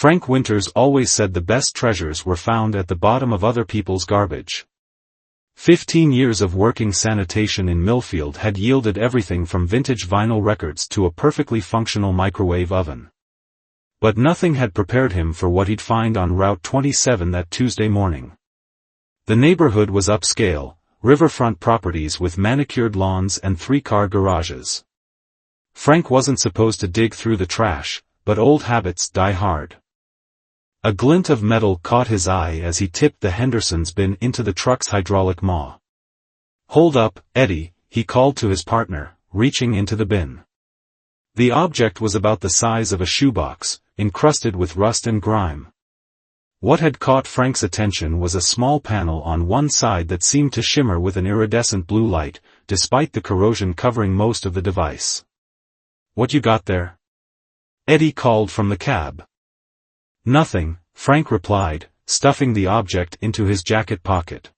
Frank Winters always said the best treasures were found at the bottom of other people's garbage. 15 years of working sanitation in Millfield had yielded everything from vintage vinyl records to a perfectly functional microwave oven. But nothing had prepared him for what he'd find on Route 27 that Tuesday morning. The neighborhood was upscale, riverfront properties with manicured lawns and 3-car garages. Frank wasn't supposed to dig through the trash, but old habits die hard. A glint of metal caught his eye as he tipped the Henderson's bin into the truck's hydraulic maw. "Hold up, Eddie," he called to his partner, reaching into the bin. The object was about the size of a shoebox, encrusted with rust and grime. What had caught Frank's attention was a small panel on one side that seemed to shimmer with an iridescent blue light, despite the corrosion covering most of the device. "What you got there?" Eddie called from the cab. "Nothing," Frank replied, stuffing the object into his jacket pocket.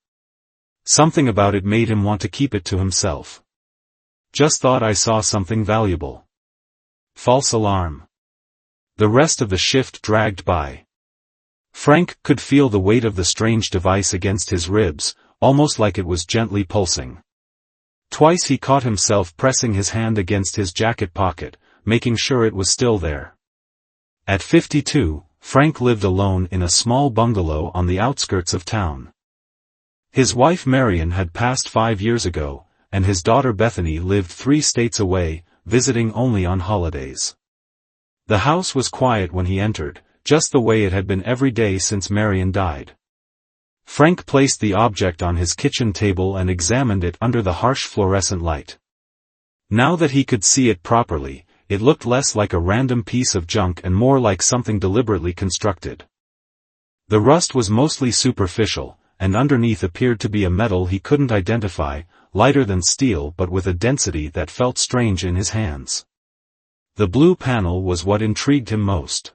Something about it made him want to keep it to himself. "Just thought I saw something valuable." False alarm. The rest of the shift dragged by. Frank could feel the weight of the strange device against his ribs, almost like it was gently pulsing. Twice he caught himself pressing his hand against his jacket pocket, making sure it was still there. At 52, Frank lived alone in a small bungalow on the outskirts of town. His wife Marion had passed 5 years ago, and his daughter Bethany lived 3 states away, visiting only on holidays. The house was quiet when he entered, just the way it had been every day since Marion died. Frank placed the object on his kitchen table and examined it under the harsh fluorescent light. Now that he could see it properly, it looked less like a random piece of junk and more like something deliberately constructed. The rust was mostly superficial, and underneath appeared to be a metal he couldn't identify, lighter than steel but with a density that felt strange in his hands. The blue panel was what intrigued him most.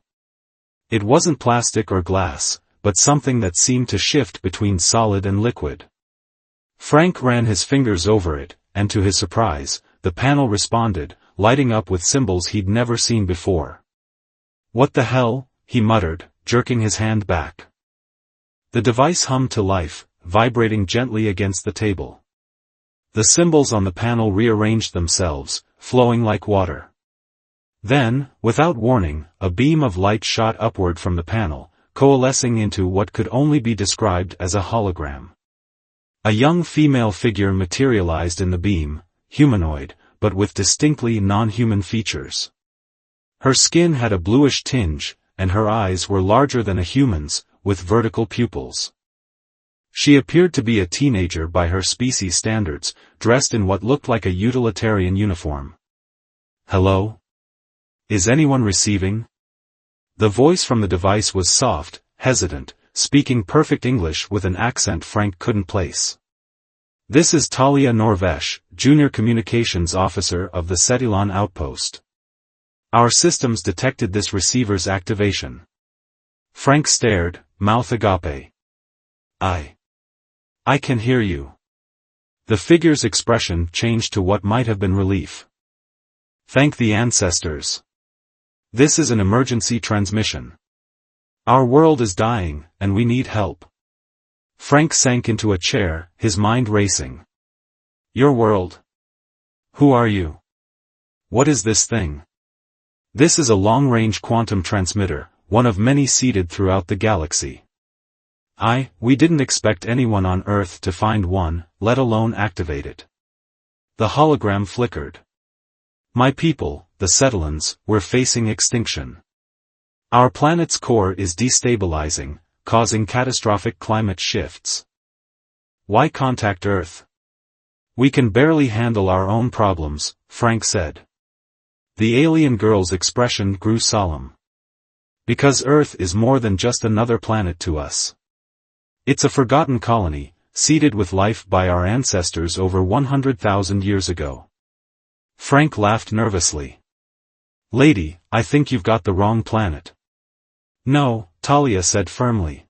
It wasn't plastic or glass, but something that seemed to shift between solid and liquid. Frank ran his fingers over it, and to his surprise, the panel responded, lighting up with symbols he'd never seen before. "What the hell?" he muttered, jerking his hand back. The device hummed to life, vibrating gently against the table. The symbols on the panel rearranged themselves, flowing like water. Then, without warning, a beam of light shot upward from the panel, coalescing into what could only be described as a hologram. A young female figure materialized in the beam, humanoid, but with distinctly non-human features. Her skin had a bluish tinge, and her eyes were larger than a human's, with vertical pupils. She appeared to be a teenager by her species standards, dressed in what looked like a utilitarian uniform. "Hello? Is anyone receiving?" The voice from the device was soft, hesitant, speaking perfect English with an accent Frank couldn't place. "This is Talia Norvesh, Junior Communications Officer of the Setilon Outpost. Our systems detected this receiver's activation." Frank stared, mouth agape. I can hear you." The figure's expression changed to what might have been relief. "Thank the ancestors. This is an emergency transmission. Our world is dying, and we need help." Frank sank into a chair, his mind racing. "Your world? Who are you? What is this thing?" "This is a long-range quantum transmitter, one of many seeded throughout the galaxy. We didn't expect anyone on Earth to find one, let alone activate it." The hologram flickered. "My people, the Setilons, we're facing extinction. Our planet's core is destabilizing, causing catastrophic climate shifts. Why contact Earth? We can barely handle our own problems," Frank said. The alien girl's expression grew solemn. "Because Earth is more than just another planet to us. It's a forgotten colony, seeded with life by our ancestors over 100,000 years ago." Frank laughed nervously. "Lady, I think you've got the wrong planet." "No," Talia said firmly.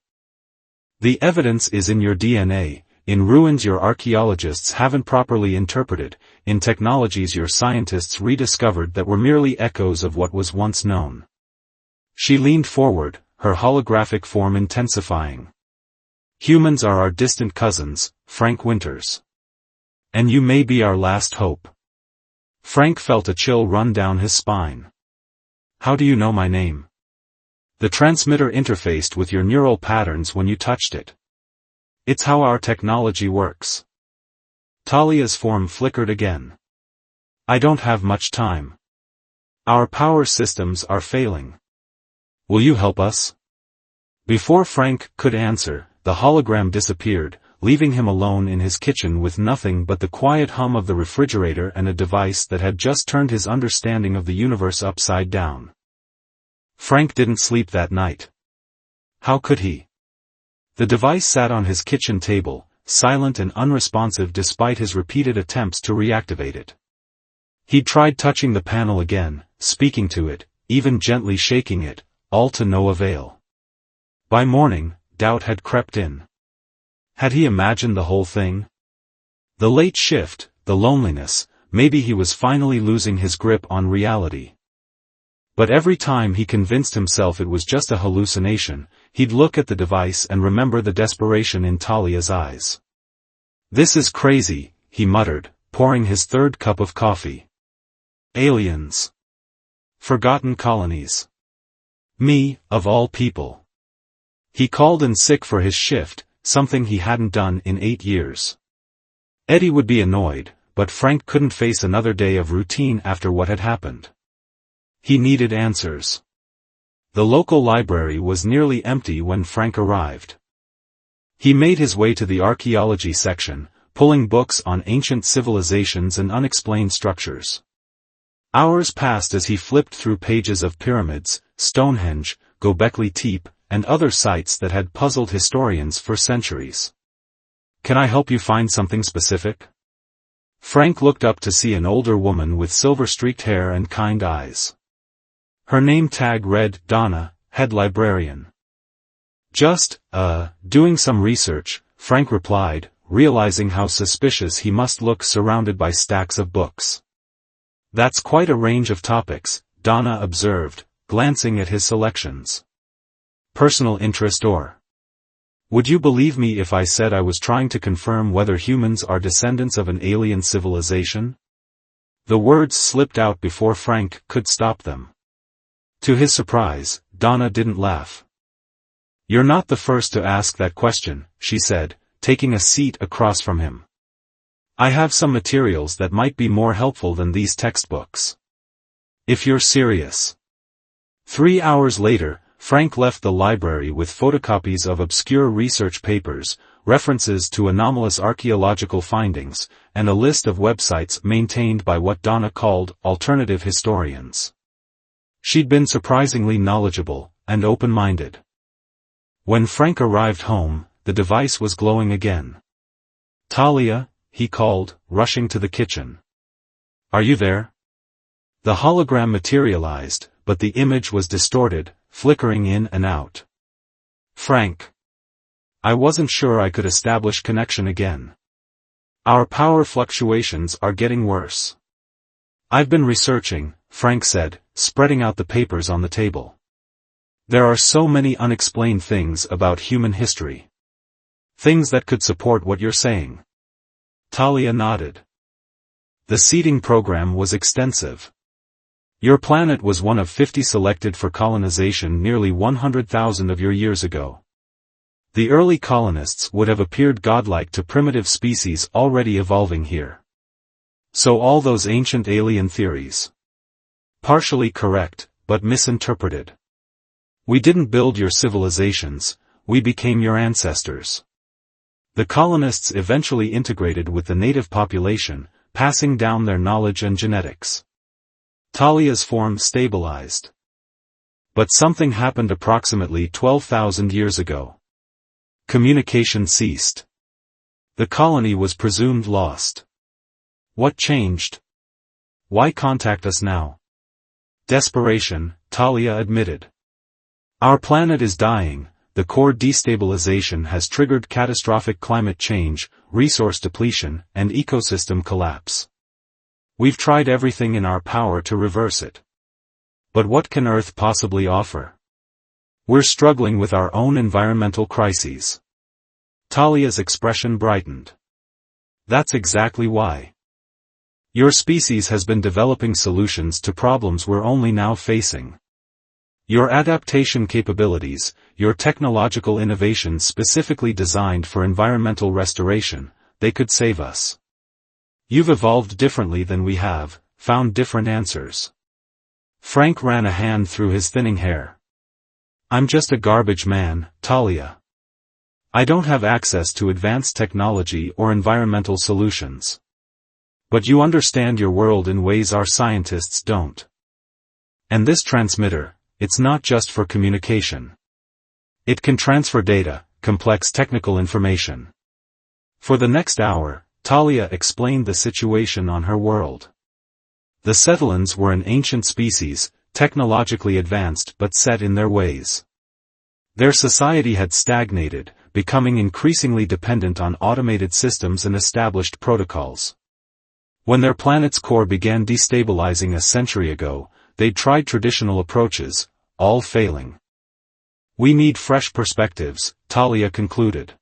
"The evidence is in your DNA, in ruins your archaeologists haven't properly interpreted, in technologies your scientists rediscovered that were merely echoes of what was once known." She leaned forward, her holographic form intensifying. Humans are our distant cousins, Frank Winters. And you may be our last hope. Frank felt a chill run down his spine. How do you know my name? The transmitter interfaced with your neural patterns when you touched it. It's how our technology works. Talia's form flickered again. I don't have much time. Our power systems are failing. Will you help us? Before Frank could answer, the hologram disappeared, leaving him alone in his kitchen with nothing but the quiet hum of the refrigerator and a device that had just turned his understanding of the universe upside down. Frank didn't sleep that night. How could he? The device sat on his kitchen table, silent and unresponsive despite his repeated attempts to reactivate it. He tried touching the panel again, speaking to it, even gently shaking it, all to no avail. By morning, doubt had crept in. Had he imagined the whole thing? The late shift, the loneliness, maybe he was finally losing his grip on reality. But every time he convinced himself it was just a hallucination, he'd look at the device and remember the desperation in Talia's eyes. This is crazy, he muttered, pouring his third cup of coffee. Aliens. Forgotten colonies. Me, of all people. He called in sick for his shift, something he hadn't done in 8 years. Eddie would be annoyed, but Frank couldn't face another day of routine after what had happened. He needed answers. The local library was nearly empty when Frank arrived. He made his way to the archaeology section, pulling books on ancient civilizations and unexplained structures. Hours passed as he flipped through pages of pyramids, Stonehenge, Göbekli Tepe, and other sites that had puzzled historians for centuries. Can I help you find something specific? Frank looked up to see an older woman with silver-streaked hair and kind eyes. Her name tag read, Donna, head librarian. Just, doing some research, Frank replied, realizing how suspicious he must look surrounded by stacks of books. That's quite a range of topics, Donna observed, glancing at his selections. Personal interest or? Would you believe me if I said I was trying to confirm whether humans are descendants of an alien civilization? The words slipped out before Frank could stop them. To his surprise, Donna didn't laugh. You're not the first to ask that question, she said, taking a seat across from him. I have some materials that might be more helpful than these textbooks. If you're serious. 3 hours later, Frank left the library with photocopies of obscure research papers, references to anomalous archaeological findings, and a list of websites maintained by what Donna called alternative historians. She'd been surprisingly knowledgeable, and open-minded. When Frank arrived home, the device was glowing again. Talia, he called, rushing to the kitchen. Are you there? The hologram materialized, but the image was distorted, flickering in and out. Frank. I wasn't sure I could establish connection again. Our power fluctuations are getting worse. I've been researching, Frank said, spreading out the papers on the table. There are so many unexplained things about human history. Things that could support what you're saying. Talia nodded. The seeding program was extensive. Your planet was one of 50 selected for colonization nearly 100,000 of your years ago. The early colonists would have appeared godlike to primitive species already evolving here. So all those ancient alien theories. Partially correct, but misinterpreted. We didn't build your civilizations, we became your ancestors. The colonists eventually integrated with the native population, passing down their knowledge and genetics. Talia's form stabilized. But something happened approximately 12,000 years ago. Communication ceased. The colony was presumed lost. What changed? Why contact us now? Desperation, Talia admitted. Our planet is dying, the core destabilization has triggered catastrophic climate change, resource depletion, and ecosystem collapse. We've tried everything in our power to reverse it. But what can Earth possibly offer? We're struggling with our own environmental crises. Talia's expression brightened. That's exactly why. Your species has been developing solutions to problems we're only now facing. Your adaptation capabilities, your technological innovations specifically designed for environmental restoration, they could save us. You've evolved differently than we have, found different answers. Frank ran a hand through his thinning hair. I'm just a garbage man, Talia. I don't have access to advanced technology or environmental solutions. But you understand your world in ways our scientists don't. And this transmitter, it's not just for communication. It can transfer data, complex technical information. For the next hour, Talia explained the situation on her world. The Settlans were an ancient species, technologically advanced but set in their ways. Their society had stagnated, becoming increasingly dependent on automated systems and established protocols. When their planet's core began destabilizing a century ago, they'd tried traditional approaches, all failing. We need fresh perspectives, Talia concluded.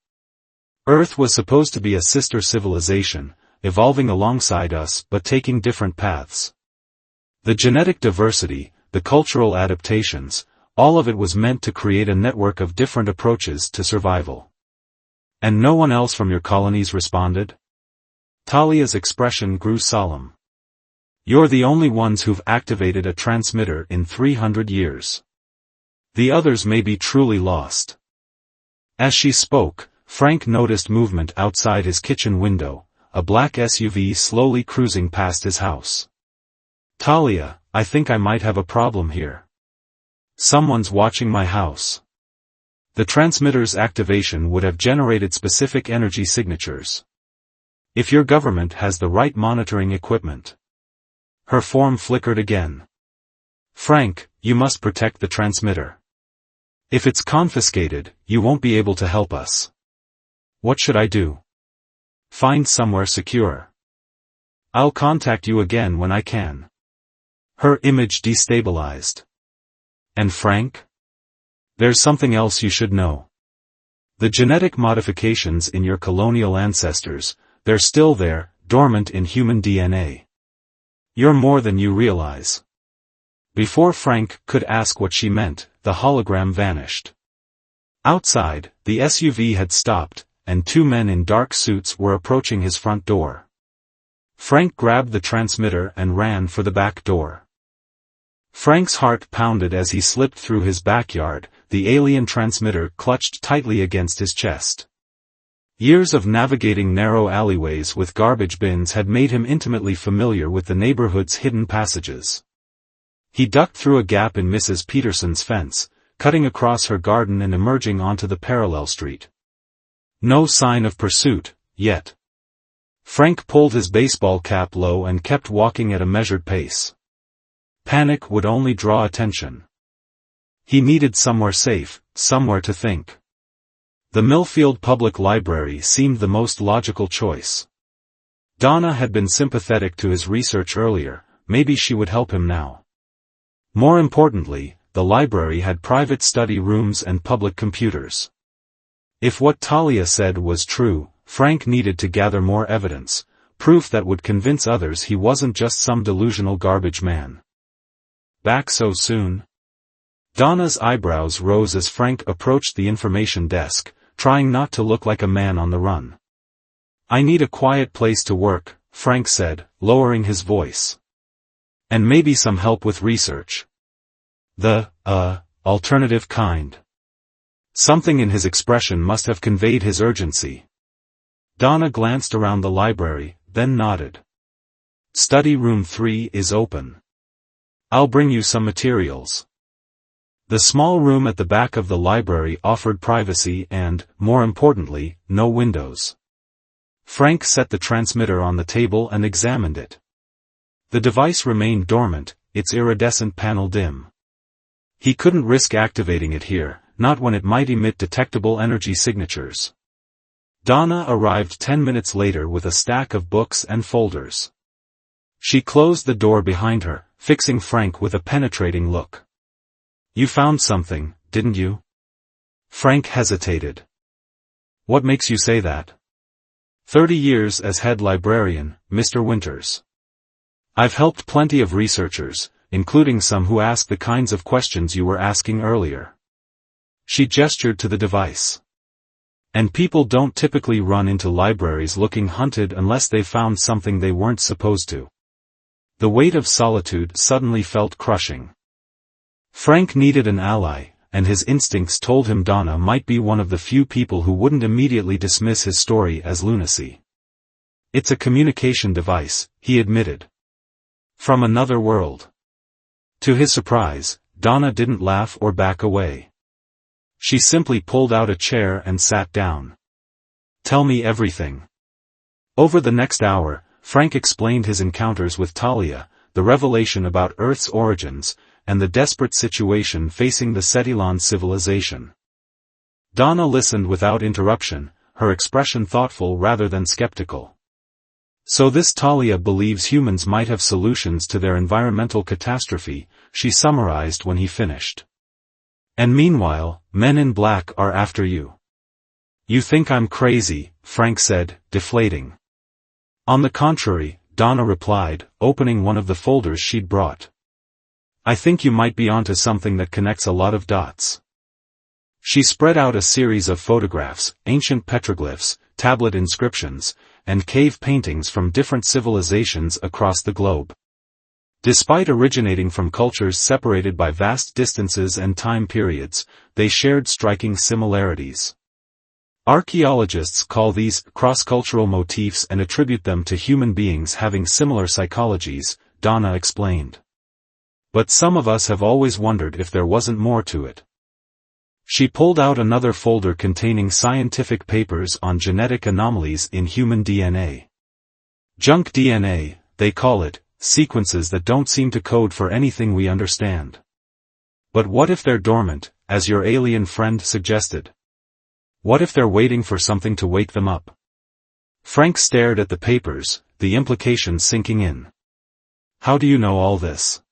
Earth was supposed to be a sister civilization, evolving alongside us but taking different paths. The genetic diversity, the cultural adaptations, all of it was meant to create a network of different approaches to survival. And no one else from your colonies responded? Talia's expression grew solemn. You're the only ones who've activated a transmitter in 300 years. The others may be truly lost. As she spoke, Frank noticed movement outside his kitchen window, a black SUV slowly cruising past his house. Talia, I think I might have a problem here. Someone's watching my house. The transmitter's activation would have generated specific energy signatures. If your government has the right monitoring equipment. Her form flickered again. Frank, you must protect the transmitter. If it's confiscated, you won't be able to help us. What should I do? Find somewhere secure. I'll contact you again when I can. Her image destabilized. And Frank? There's something else you should know. The genetic modifications in your colonial ancestors, they're still there, dormant in human DNA. You're more than you realize. Before Frank could ask what she meant, the hologram vanished. Outside, the SUV had stopped, and two men in dark suits were approaching his front door. Frank grabbed the transmitter and ran for the back door. Frank's heart pounded as he slipped through his backyard, the alien transmitter clutched tightly against his chest. Years of navigating narrow alleyways with garbage bins had made him intimately familiar with the neighborhood's hidden passages. He ducked through a gap in Mrs. Peterson's fence, cutting across her garden and emerging onto the parallel street. No sign of pursuit, yet. Frank pulled his baseball cap low and kept walking at a measured pace. Panic would only draw attention. He needed somewhere safe, somewhere to think. The Millfield Public Library seemed the most logical choice. Donna had been sympathetic to his research earlier, maybe she would help him now. More importantly, the library had private study rooms and public computers. If what Talia said was true, Frank needed to gather more evidence, proof that would convince others he wasn't just some delusional garbage man. Back so soon? Donna's eyebrows rose as Frank approached the information desk, trying not to look like a man on the run. I need a quiet place to work, Frank said, lowering his voice. And maybe some help with research. The, alternative kind. Something in his expression must have conveyed his urgency. Donna glanced around the library, then nodded. Study room 3 is open. I'll bring you some materials. The small room at the back of the library offered privacy and, more importantly, no windows. Frank set the transmitter on the table and examined it. The device remained dormant, its iridescent panel dim. He couldn't risk activating it here, not when it might emit detectable energy signatures. Donna arrived 10 minutes later with a stack of books and folders. She closed the door behind her, fixing Frank with a penetrating look. You found something, didn't you? Frank hesitated. What makes you say that? 30 years as head librarian, Mr. Winters. I've helped plenty of researchers, including some who ask the kinds of questions you were asking earlier. She gestured to the device. And people don't typically run into libraries looking hunted unless they've found something they weren't supposed to. The weight of solitude suddenly felt crushing. Frank needed an ally, and his instincts told him Donna might be one of the few people who wouldn't immediately dismiss his story as lunacy. It's a communication device, he admitted. From another world. To his surprise, Donna didn't laugh or back away. She simply pulled out a chair and sat down. Tell me everything. Over the next hour, Frank explained his encounters with Talia, the revelation about Earth's origins, and the desperate situation facing the Cetilan civilization. Donna listened without interruption, her expression thoughtful rather than skeptical. So this Talia believes humans might have solutions to their environmental catastrophe, she summarized when he finished. And meanwhile, men in black are after you. You think I'm crazy, Frank said, deflating. On the contrary, Donna replied, opening one of the folders she'd brought. I think you might be onto something that connects a lot of dots. She spread out a series of photographs, ancient petroglyphs, tablet inscriptions, and cave paintings from different civilizations across the globe. Despite originating from cultures separated by vast distances and time periods, they shared striking similarities. Archaeologists call these cross-cultural motifs and attribute them to human beings having similar psychologies, Donna explained. But some of us have always wondered if there wasn't more to it. She pulled out another folder containing scientific papers on genetic anomalies in human DNA. Junk DNA, they call it, sequences that don't seem to code for anything we understand. But what if they're dormant, as your alien friend suggested? What if they're waiting for something to wake them up? Frank stared at the papers, the implications sinking in. How do you know all this?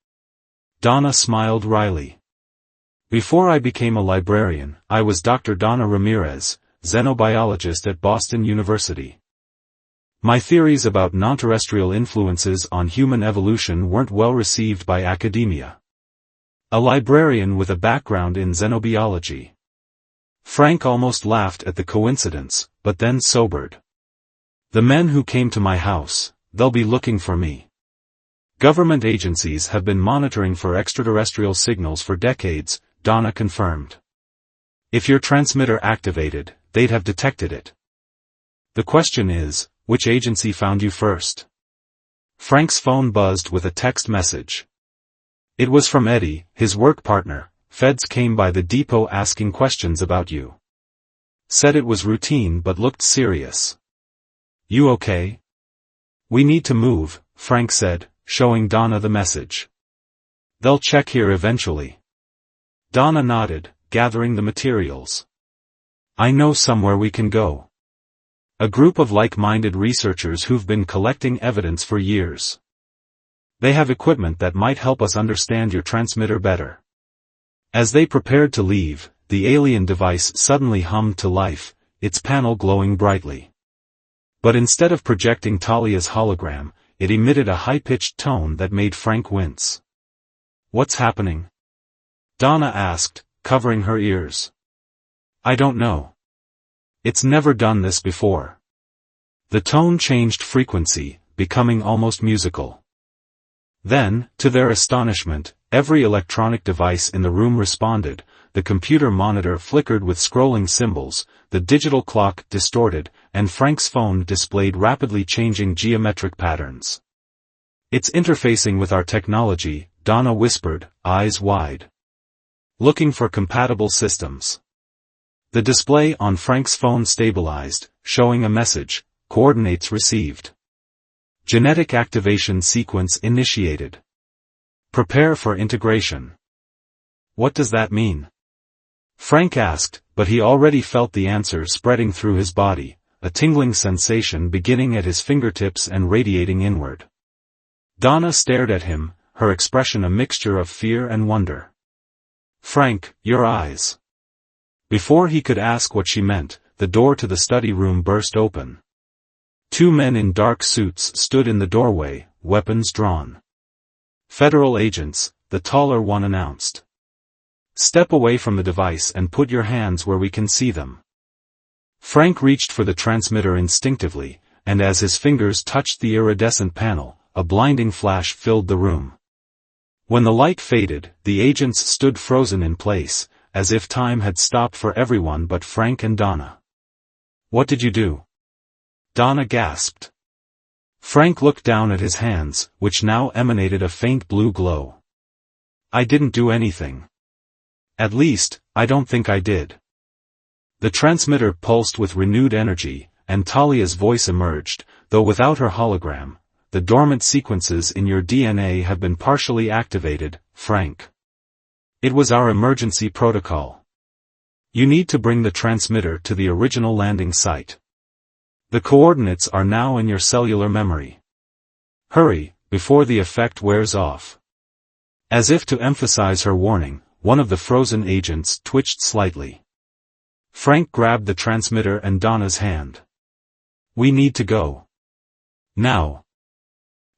Donna smiled wryly. Before I became a librarian, I was Dr. Donna Ramirez, xenobiologist at Boston University. My theories about non-terrestrial influences on human evolution weren't well received by academia. A librarian with a background in xenobiology. Frank almost laughed at the coincidence, but then sobered. The men who came to my house, they'll be looking for me. Government agencies have been monitoring for extraterrestrial signals for decades, Donna confirmed. If your transmitter activated, they'd have detected it. The question is, which agency found you first? Frank's phone buzzed with a text message. It was from Eddie, his work partner. Feds came by the depot asking questions about you. Said it was routine but looked serious. You okay? We need to move, Frank said, showing Donna the message. They'll check here eventually. Donna nodded, gathering the materials. I know somewhere we can go. A group of like-minded researchers who've been collecting evidence for years. They have equipment that might help us understand your transmitter better. As they prepared to leave, the alien device suddenly hummed to life, its panel glowing brightly. But instead of projecting Talia's hologram, it emitted a high-pitched tone that made Frank wince. What's happening? Donna asked, covering her ears. I don't know. It's never done this before. The tone changed frequency, becoming almost musical. Then, to their astonishment, every electronic device in the room responded, the computer monitor flickered with scrolling symbols, the digital clock distorted, and Frank's phone displayed rapidly changing geometric patterns. It's interfacing with our technology, Donna whispered, eyes wide. Looking for compatible systems. The display on Frank's phone stabilized, showing a message, coordinates received. Genetic activation sequence initiated. Prepare for integration. What does that mean? Frank asked, but he already felt the answer spreading through his body, a tingling sensation beginning at his fingertips and radiating inward. Donna stared at him, her expression a mixture of fear and wonder. Frank, your eyes." Before he could ask what she meant, the door to the study room burst open. Two men in dark suits stood in the doorway, weapons drawn. "Federal agents," the taller one announced. "Step away from the device and put your hands where we can see them." Frank reached for the transmitter instinctively, and as his fingers touched the iridescent panel, a blinding flash filled the room. When the light faded, the agents stood frozen in place, as if time had stopped for everyone but Frank and Donna. "What did you do?" Donna gasped. Frank looked down at his hands, which now emanated a faint blue glow. "I didn't do anything. At least, I don't think I did." The transmitter pulsed with renewed energy, and Talia's voice emerged, though without her hologram. "The dormant sequences in your DNA have been partially activated, Frank. It was our emergency protocol. You need to bring the transmitter to the original landing site. The coordinates are now in your cellular memory. Hurry, before the effect wears off." As if to emphasize her warning, one of the frozen agents twitched slightly. Frank grabbed the transmitter and Donna's hand. "We need to go. Now."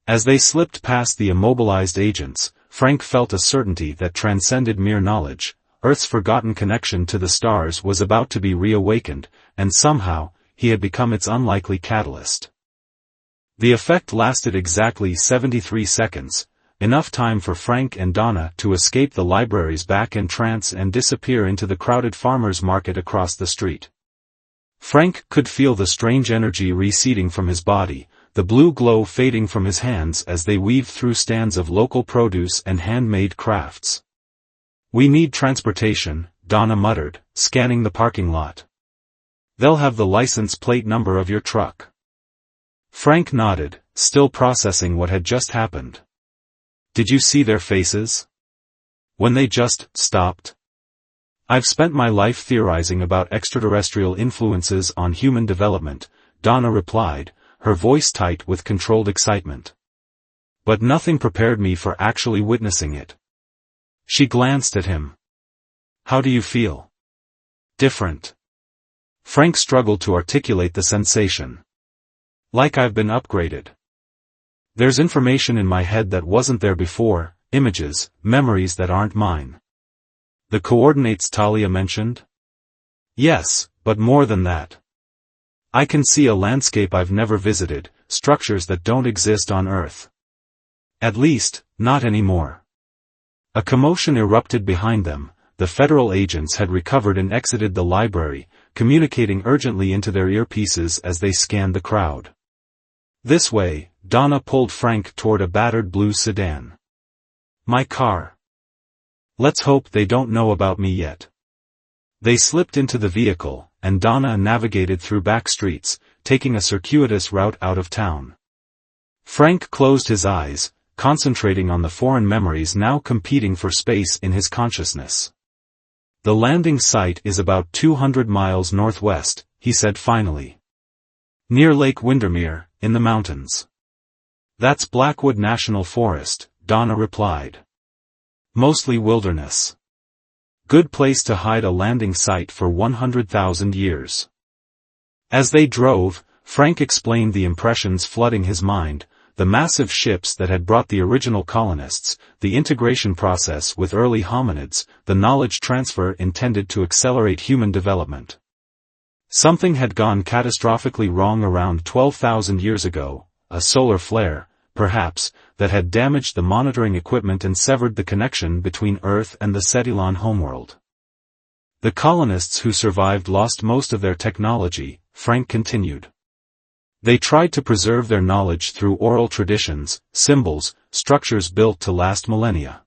As they slipped past the immobilized agents, Frank felt a certainty that transcended mere knowledge. Earth's forgotten connection to the stars was about to be reawakened, and somehow, he had become its unlikely catalyst. The effect lasted exactly 73 seconds, enough time for Frank and Donna to escape the library's back entrance and disappear into the crowded farmers' market across the street. Frank could feel the strange energy receding from his body, the blue glow fading from his hands as they weaved through stands of local produce and handmade crafts. "We need transportation," Donna muttered, scanning the parking lot. "They'll have the license plate number of your truck." Frank nodded, still processing what had just happened. "Did you see their faces? When they just stopped?" "I've spent my life theorizing about extraterrestrial influences on human development," Donna replied, her voice tight with controlled excitement. "But nothing prepared me for actually witnessing it." She glanced at him. "How do you feel?" "Different." Frank struggled to articulate the sensation. "Like I've been upgraded. There's information in my head that wasn't there before, images, memories that aren't mine." "The coordinates Talia mentioned?" "Yes, but more than that. I can see a landscape I've never visited, structures that don't exist on Earth. At least, not anymore." A commotion erupted behind them. The federal agents had recovered and exited the library, communicating urgently into their earpieces as they scanned the crowd. "This way," Donna pulled Frank toward a battered blue sedan. "My car. Let's hope they don't know about me yet." They slipped into the vehicle, and Donna navigated through back streets, taking a circuitous route out of town. Frank closed his eyes, concentrating on the foreign memories now competing for space in his consciousness. "The landing site is about 200 miles northwest," he said finally. "Near Lake Windermere, in the mountains." "That's Blackwood National Forest," Donna replied. "Mostly wilderness. Good place to hide a landing site for 100,000 years." As they drove, Frank explained the impressions flooding his mind, the massive ships that had brought the original colonists, the integration process with early hominids, the knowledge transfer intended to accelerate human development. Something had gone catastrophically wrong around 12,000 years ago, a solar flare, perhaps, that had damaged the monitoring equipment and severed the connection between Earth and the Cetilan homeworld. "The colonists who survived lost most of their technology," Frank continued. "They tried to preserve their knowledge through oral traditions, symbols, structures built to last millennia.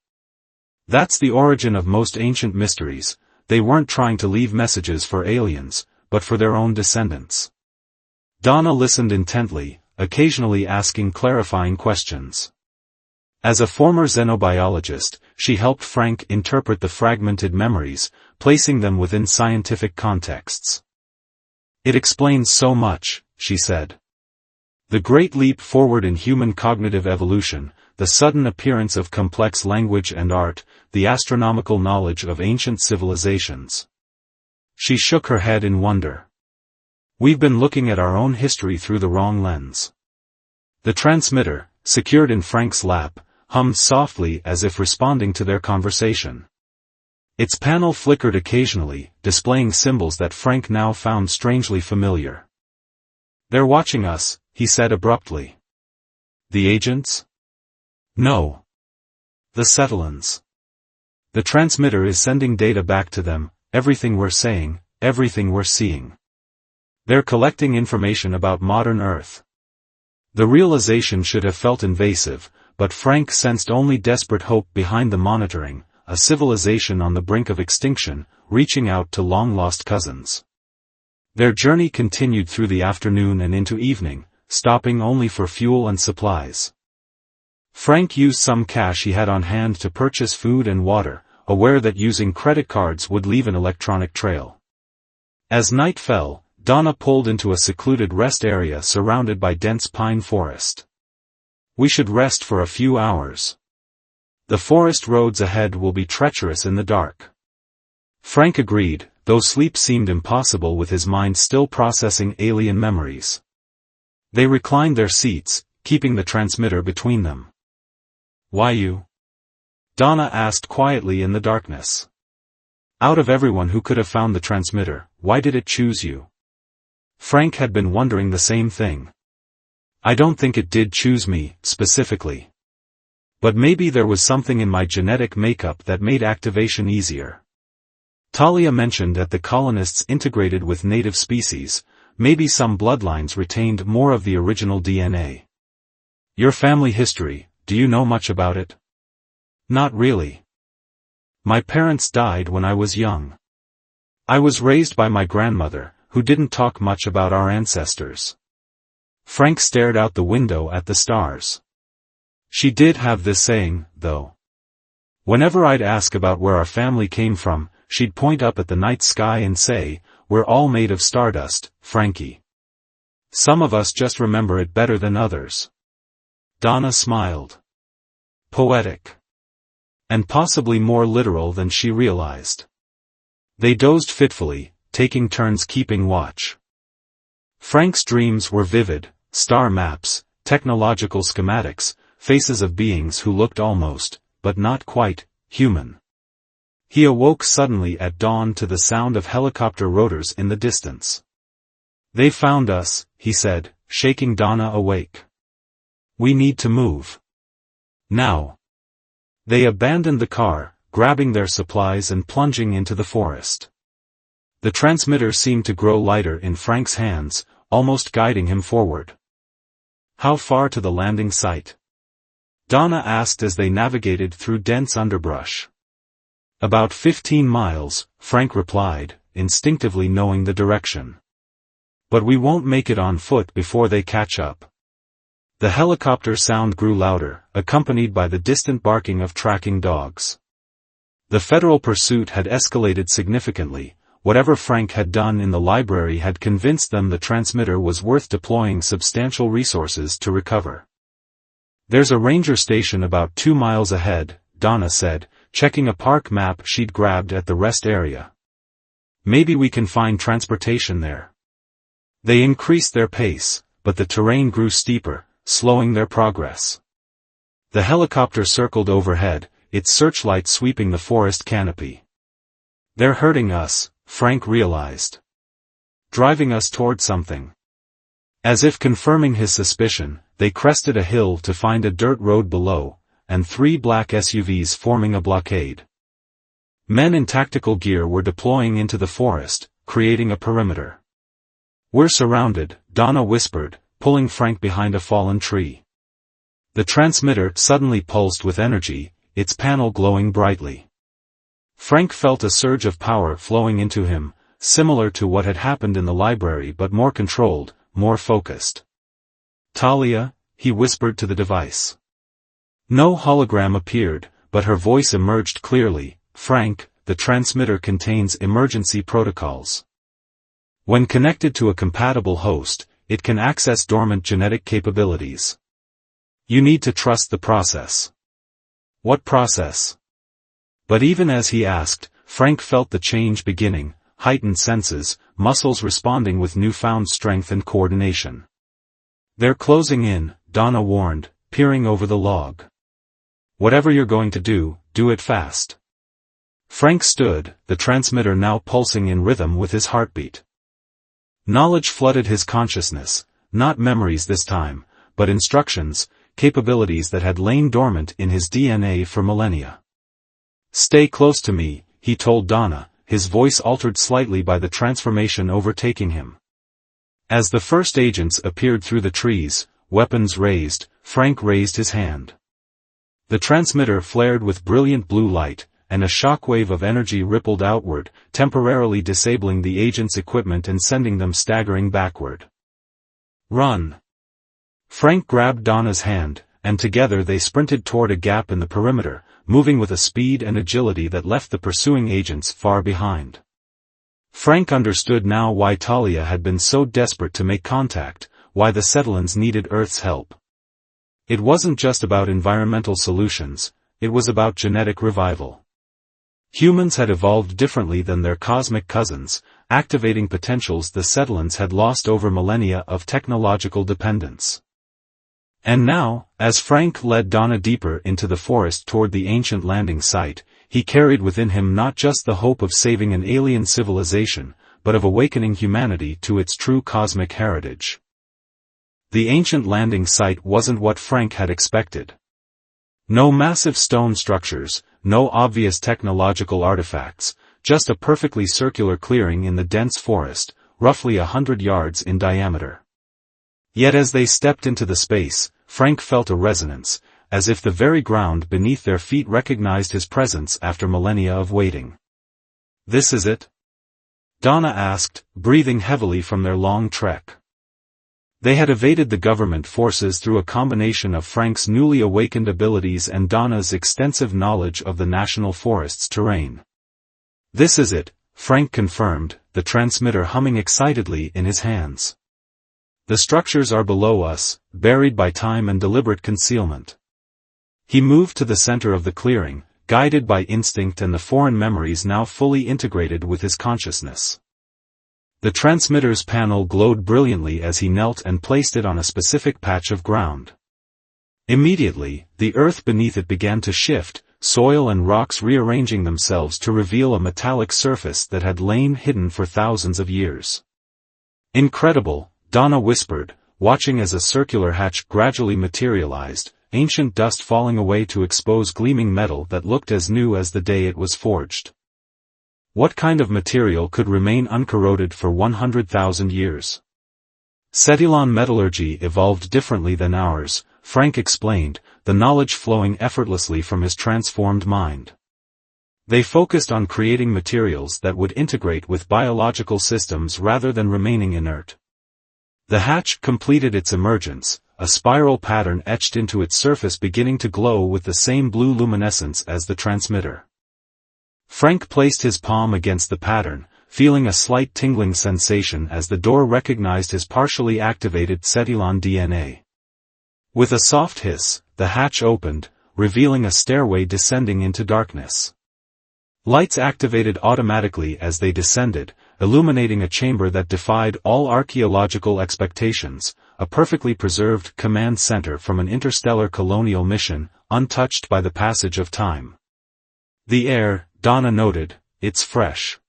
That's the origin of most ancient mysteries. They weren't trying to leave messages for aliens, but for their own descendants." Donna listened intently, occasionally asking clarifying questions. As a former xenobiologist, she helped Frank interpret the fragmented memories, placing them within scientific contexts. "It explains so much," she said. "The great leap forward in human cognitive evolution, the sudden appearance of complex language and art, the astronomical knowledge of ancient civilizations. She shook her head in wonder. We've been looking at our own history through the wrong lens. The transmitter, secured in Frank's lap, hummed softly as if responding to their conversation. Its panel flickered occasionally, displaying symbols that Frank now found strangely familiar. "They're watching us," he said abruptly. "The agents?" "No. The Settlans. The transmitter is sending data back to them, everything we're saying, everything we're seeing. They're collecting information about modern Earth." The realization should have felt invasive, but Frank sensed only desperate hope behind the monitoring, a civilization on the brink of extinction, reaching out to long-lost cousins. Their journey continued through the afternoon and into evening, stopping only for fuel and supplies. Frank used some cash he had on hand to purchase food and water, aware that using credit cards would leave an electronic trail. As night fell, Donna pulled into a secluded rest area surrounded by dense pine forest. "We should rest for a few hours. The forest roads ahead will be treacherous in the dark." Frank agreed, though sleep seemed impossible with his mind still processing alien memories. They reclined their seats, keeping the transmitter between them. "Why you?" Donna asked quietly in the darkness. "Out of everyone who could have found the transmitter, why did it choose you?" Frank had been wondering the same thing. "I don't think it did choose me, specifically. But maybe there was something in my genetic makeup that made activation easier. Talia mentioned that the colonists integrated with native species, maybe some bloodlines retained more of the original DNA. Your family history, do you know much about it?" "Not really. My parents died when I was young. I was raised by my grandmother, who didn't talk much about our ancestors." Frank stared out the window at the stars. "She did have this saying, though. Whenever I'd ask about where our family came from, she'd point up at the night sky and say, 'We're all made of stardust, Frankie. Some of us just remember it better than others.'" Donna smiled. Poetic. And possibly more literal than she realized. They dozed fitfully, taking turns keeping watch. Frank's dreams were vivid, star maps, technological schematics, faces of beings who looked almost, but not quite, human. He awoke suddenly at dawn to the sound of helicopter rotors in the distance. "They found us," he said, shaking Donna awake. "We need to move. Now." They abandoned the car, grabbing their supplies and plunging into the forest. The transmitter seemed to grow lighter in Frank's hands, almost guiding him forward. "How far to the landing site?" Donna asked as they navigated through dense underbrush. "About 15 miles, Frank replied, instinctively knowing the direction. "But we won't make it on foot before they catch up." The helicopter sound grew louder, accompanied by the distant barking of tracking dogs. The federal pursuit had escalated significantly. Whatever Frank had done in the library had convinced them the transmitter was worth deploying substantial resources to recover. "There's a ranger station about 2 miles ahead," Donna said, checking a park map she'd grabbed at the rest area. "Maybe we can find transportation there." They increased their pace, but the terrain grew steeper, slowing their progress. The helicopter circled overhead, its searchlight sweeping the forest canopy. "They're hurting us," Frank realized. "Driving us toward something." As if confirming his suspicion, they crested a hill to find a dirt road below, and 3 black SUVs forming a blockade. Men in tactical gear were deploying into the forest, creating a perimeter. "We're surrounded," Donna whispered, pulling Frank behind a fallen tree. The transmitter suddenly pulsed with energy, its panel glowing brightly. Frank felt a surge of power flowing into him, similar to what had happened in the library but more controlled, more focused. "Talia," he whispered to the device. No hologram appeared, but her voice emerged clearly. "Frank, the transmitter contains emergency protocols. When connected to a compatible host, it can access dormant genetic capabilities. You need to trust the process. What process? But even as he asked, Frank felt the change beginning, heightened senses, muscles responding with newfound strength and coordination. They're closing in, Donna warned, peering over the log. Whatever you're going to do it fast. Frank stood, the transmitter now pulsing in rhythm with his heartbeat. Knowledge flooded his consciousness, not memories this time, but instructions, capabilities that had lain dormant in his DNA for millennia. Stay close to me, he told Donna, his voice altered slightly by the transformation overtaking him. As the first agents appeared through the trees, weapons raised, Frank raised his hand. The transmitter flared with brilliant blue light, and a shockwave of energy rippled outward, temporarily disabling the agent's equipment and sending them staggering backward. Run! Frank grabbed Donna's hand, and together they sprinted toward a gap in the perimeter, moving with a speed and agility that left the pursuing agents far behind. Frank understood now why Talia had been so desperate to make contact, why the Cetillans needed Earth's help. It wasn't just about environmental solutions, it was about genetic revival. Humans had evolved differently than their cosmic cousins, activating potentials the Cetillans had lost over millennia of technological dependence. And now, as Frank led Donna deeper into the forest toward the ancient landing site, he carried within him not just the hope of saving an alien civilization, but of awakening humanity to its true cosmic heritage. The ancient landing site wasn't what Frank had expected. No massive stone structures, no obvious technological artifacts, just a perfectly circular clearing in the dense forest, roughly 100 yards in diameter. Yet as they stepped into the space, Frank felt a resonance, as if the very ground beneath their feet recognized his presence after millennia of waiting. This is it? Donna asked, breathing heavily from their long trek. They had evaded the government forces through a combination of Frank's newly awakened abilities and Donna's extensive knowledge of the national forest's terrain. This is it, Frank confirmed, the transmitter humming excitedly in his hands. The structures are below us, buried by time and deliberate concealment. He moved to the center of the clearing, guided by instinct and the foreign memories now fully integrated with his consciousness. The transmitter's panel glowed brilliantly as he knelt and placed it on a specific patch of ground. Immediately, the earth beneath it began to shift, soil and rocks rearranging themselves to reveal a metallic surface that had lain hidden for thousands of years. Incredible, Donna whispered, watching as a circular hatch gradually materialized, ancient dust falling away to expose gleaming metal that looked as new as the day it was forged. What kind of material could remain uncorroded for 100,000 years? Cetillon metallurgy evolved differently than ours, Frank explained, the knowledge flowing effortlessly from his transformed mind. They focused on creating materials that would integrate with biological systems rather than remaining inert. The hatch completed its emergence, a spiral pattern etched into its surface beginning to glow with the same blue luminescence as the transmitter. Frank placed his palm against the pattern, feeling a slight tingling sensation as the door recognized his partially activated Cetillon DNA. With a soft hiss, the hatch opened, revealing a stairway descending into darkness. Lights activated automatically as they descended, illuminating a chamber that defied all archaeological expectations, a perfectly preserved command center from an interstellar colonial mission, untouched by the passage of time. The air, Donna noted, it's fresh.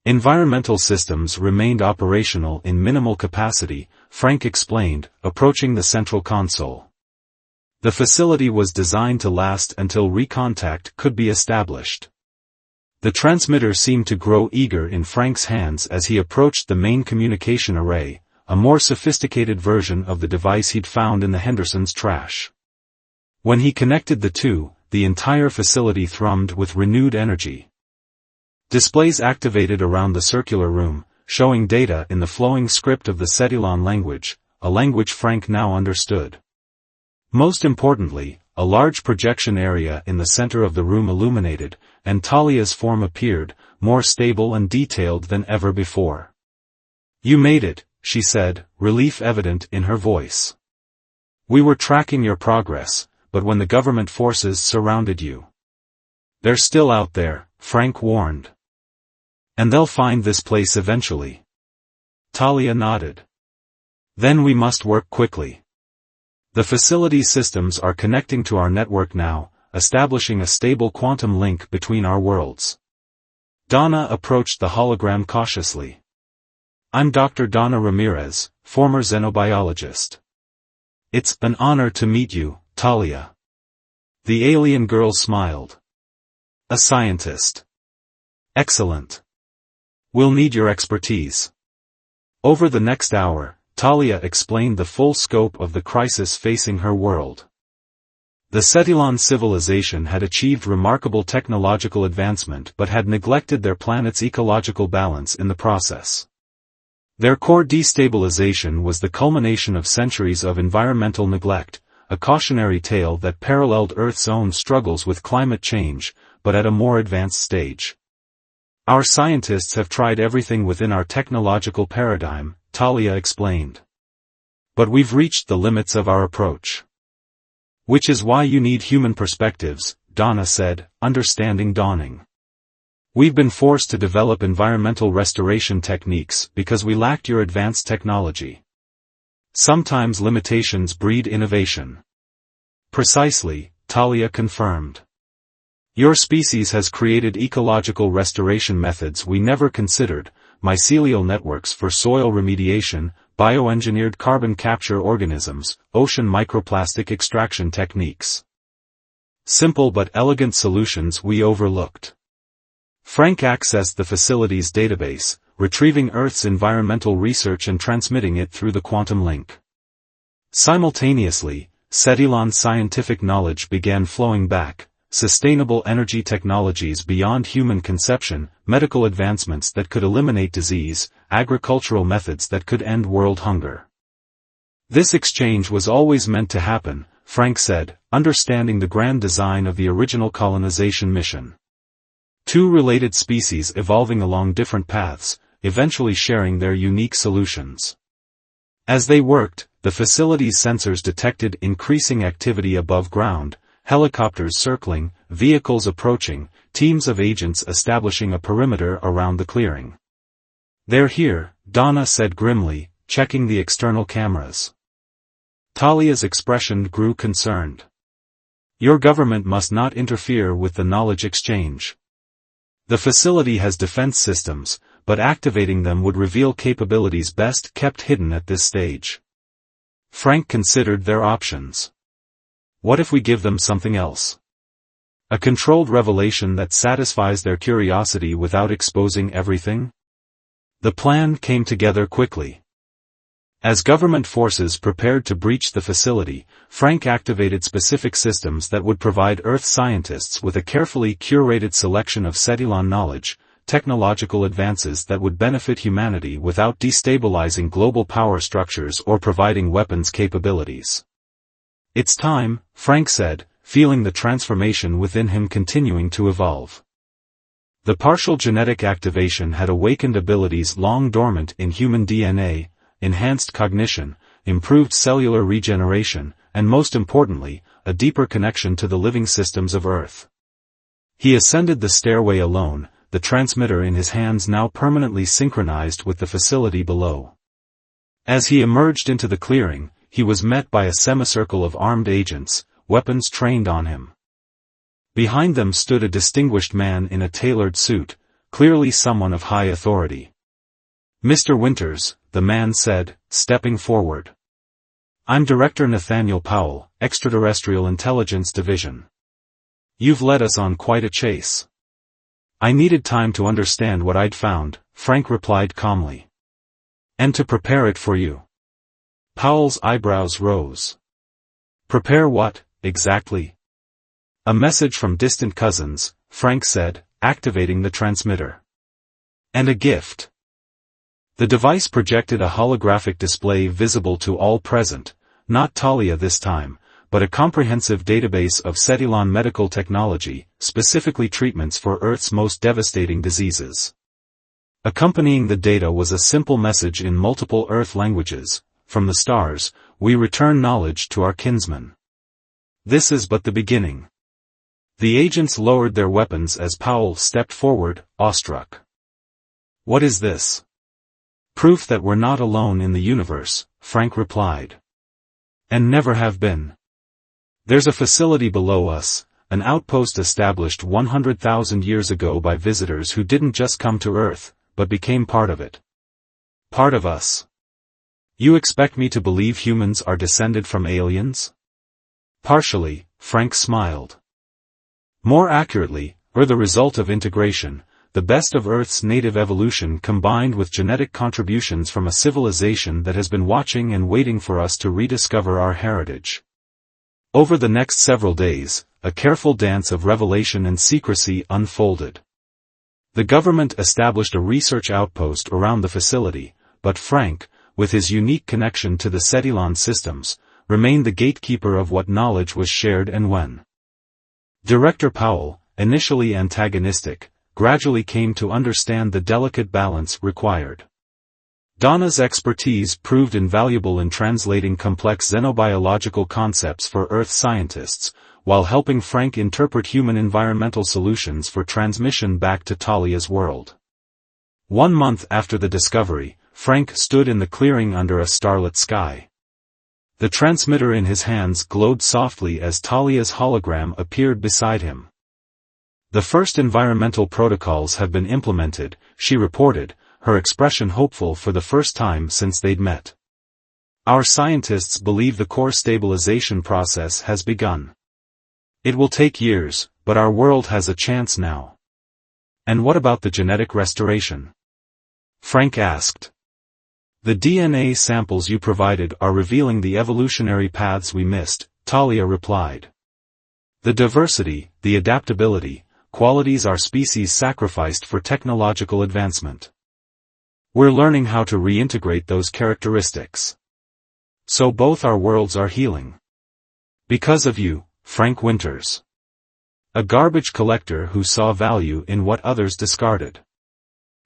Environmental systems remained operational in minimal capacity, Frank explained, approaching the central console. The facility was designed to last until recontact could be established. The transmitter seemed to grow eager in Frank's hands as he approached the main communication array, a more sophisticated version of the device he'd found in the Henderson's trash. When he connected the two, the entire facility thrummed with renewed energy. Displays activated around the circular room, showing data in the flowing script of the Cetillon language, a language Frank now understood. Most importantly, a large projection area in the center of the room illuminated, and Talia's form appeared, more stable and detailed than ever before. "You made it," she said, relief evident in her voice. We were tracking your progress, but when the government forces surrounded you. They're still out there, Frank warned. And they'll find this place eventually. Talia nodded. Then we must work quickly. The facility's systems are connecting to our network now, establishing a stable quantum link between our worlds. Donna approached the hologram cautiously. I'm Dr. Donna Ramirez, former xenobiologist. It's an honor to meet you, Talia. The alien girl smiled. A scientist. Excellent. We'll need your expertise. Over the next hour, Talia explained the full scope of the crisis facing her world. The Cetilan civilization had achieved remarkable technological advancement but had neglected their planet's ecological balance in the process. Their core destabilization was the culmination of centuries of environmental neglect, a cautionary tale that paralleled Earth's own struggles with climate change, but at a more advanced stage. Our scientists have tried everything within our technological paradigm, Talia explained. But we've reached the limits of our approach. Which is why you need human perspectives, Donna said, understanding dawning. We've been forced to develop environmental restoration techniques because we lacked your advanced technology. Sometimes limitations breed innovation. Precisely, Talia confirmed. Your species has created ecological restoration methods we never considered, mycelial networks for soil remediation, bioengineered carbon capture organisms, ocean microplastic extraction techniques. Simple but elegant solutions we overlooked. Frank accessed the facility's database, retrieving Earth's environmental research and transmitting it through the quantum link. Simultaneously, Cetilan's scientific knowledge began flowing back. Sustainable energy technologies beyond human conception, medical advancements that could eliminate disease, agricultural methods that could end world hunger. This exchange was always meant to happen, Frank said, understanding the grand design of the original colonization mission. Two related species evolving along different paths, eventually sharing their unique solutions. As they worked, the facility's sensors detected increasing activity above ground, helicopters circling, vehicles approaching, teams of agents establishing a perimeter around the clearing. They're here, Donna said grimly, checking the external cameras. Talia's expression grew concerned. Your government must not interfere with the knowledge exchange. The facility has defense systems, but activating them would reveal capabilities best kept hidden at this stage. Frank considered their options. What if we give them something else? A controlled revelation that satisfies their curiosity without exposing everything? The plan came together quickly. As government forces prepared to breach the facility, Frank activated specific systems that would provide Earth scientists with a carefully curated selection of Cetilan knowledge, technological advances that would benefit humanity without destabilizing global power structures or providing weapons capabilities. It's time, Frank said, feeling the transformation within him continuing to evolve. The partial genetic activation had awakened abilities long dormant in human DNA, enhanced cognition, improved cellular regeneration, and most importantly, a deeper connection to the living systems of Earth. He ascended the stairway alone, the transmitter in his hands now permanently synchronized with the facility below. As he emerged into the clearing, he was met by a semicircle of armed agents, weapons trained on him. Behind them stood a distinguished man in a tailored suit, clearly someone of high authority. Mr. Winters, the man said, stepping forward. I'm Director Nathaniel Powell, Extraterrestrial Intelligence Division. You've led us on quite a chase. I needed time to understand what I'd found, Frank replied calmly. And to prepare it for you. Powell's eyebrows rose. Prepare what, exactly? A message from distant cousins, Frank said, activating the transmitter. And a gift. The device projected a holographic display visible to all present, not Talia this time, but a comprehensive database of Cetilan medical technology, specifically treatments for Earth's most devastating diseases. Accompanying the data was a simple message in multiple Earth languages, from the stars, we return knowledge to our kinsmen. This is but the beginning. The agents lowered their weapons as Powell stepped forward, awestruck. What is this? Proof that we're not alone in the universe, Frank replied. And never have been. There's a facility below us, an outpost established 100,000 years ago by visitors who didn't just come to Earth, but became part of it. Part of us. You expect me to believe humans are descended from aliens? Partially, Frank smiled. More accurately, we're the result of integration, the best of Earth's native evolution combined with genetic contributions from a civilization that has been watching and waiting for us to rediscover our heritage. Over the next several days, a careful dance of revelation and secrecy unfolded. The government established a research outpost around the facility, but Frank, with his unique connection to the Cetylon systems, remained the gatekeeper of what knowledge was shared and when. Director Powell, initially antagonistic, gradually came to understand the delicate balance required. Donna's expertise proved invaluable in translating complex xenobiological concepts for Earth scientists, while helping Frank interpret human environmental solutions for transmission back to Talia's world. 1 month after the discovery, Frank stood in the clearing under a starlit sky. The transmitter in his hands glowed softly as Talia's hologram appeared beside him. The first environmental protocols have been implemented, she reported, her expression hopeful for the first time since they'd met. Our scientists believe the core stabilization process has begun. It will take years, but our world has a chance now. And what about the genetic restoration? Frank asked. The DNA samples you provided are revealing the evolutionary paths we missed, Talia replied. The diversity, the adaptability, qualities our species sacrificed for technological advancement. We're learning how to reintegrate those characteristics. So both our worlds are healing. Because of you, Frank Winters. A garbage collector who saw value in what others discarded.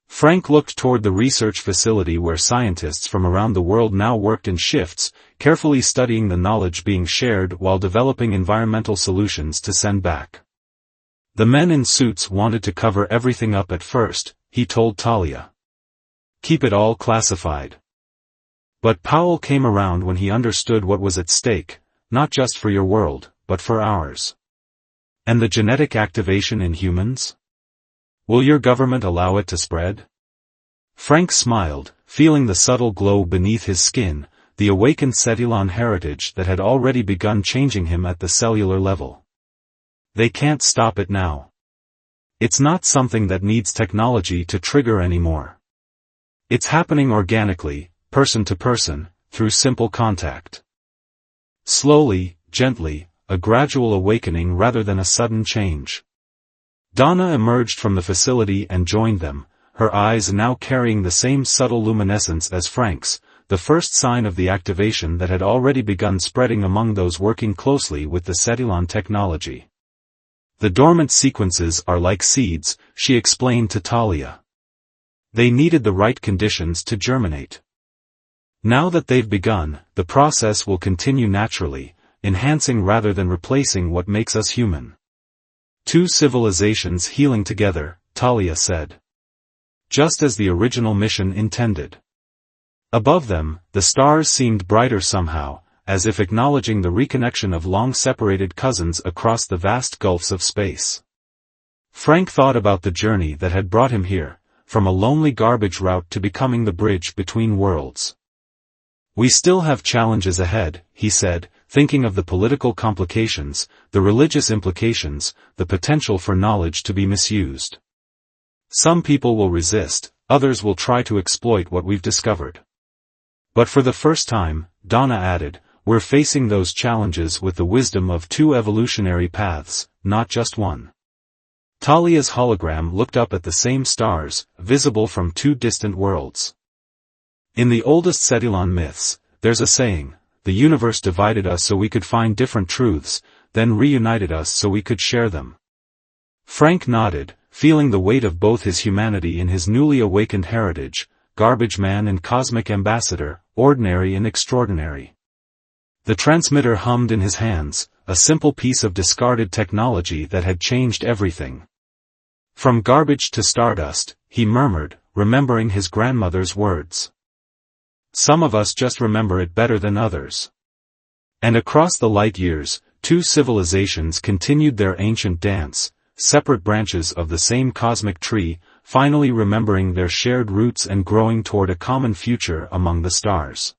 Frank looked toward the research facility where scientists from around the world now worked in shifts, carefully studying the knowledge being shared while developing environmental solutions to send back. The men in suits wanted to cover everything up at first, he told Talia. Keep it all classified. But Powell came around when he understood what was at stake, not just for your world, but for ours. And the genetic activation in humans? Will your government allow it to spread? Frank smiled, feeling the subtle glow beneath his skin, the awakened Cetylon heritage that had already begun changing him at the cellular level. They can't stop it now. It's not something that needs technology to trigger anymore. It's happening organically, person to person, through simple contact. Slowly, gently, a gradual awakening rather than a sudden change. Donna emerged from the facility and joined them, her eyes now carrying the same subtle luminescence as Frank's, the first sign of the activation that had already begun spreading among those working closely with the Cetylon technology. The dormant sequences are like seeds, she explained to Talia. They needed the right conditions to germinate. Now that they've begun, the process will continue naturally, enhancing rather than replacing what makes us human. Two civilizations healing together, Talia said. Just as the original mission intended. Above them, the stars seemed brighter somehow, as if acknowledging the reconnection of long-separated cousins across the vast gulfs of space. Frank thought about the journey that had brought him here, from a lonely garbage route to becoming the bridge between worlds. We still have challenges ahead, he said, thinking of the political complications, the religious implications, the potential for knowledge to be misused. Some people will resist, others will try to exploit what we've discovered. But for the first time, Donna added, we're facing those challenges with the wisdom of two evolutionary paths, not just one. Talia's hologram looked up at the same stars, visible from two distant worlds. In the oldest Cetylon myths, there's a saying, the universe divided us so we could find different truths, then reunited us so we could share them. Frank nodded, feeling the weight of both his humanity and his newly awakened heritage, garbage man and cosmic ambassador, ordinary and extraordinary. The transmitter hummed in his hands, a simple piece of discarded technology that had changed everything. From garbage to stardust, he murmured, remembering his grandmother's words. Some of us just remember it better than others. And across the light years, two civilizations continued their ancient dance, separate branches of the same cosmic tree, finally remembering their shared roots and growing toward a common future among the stars.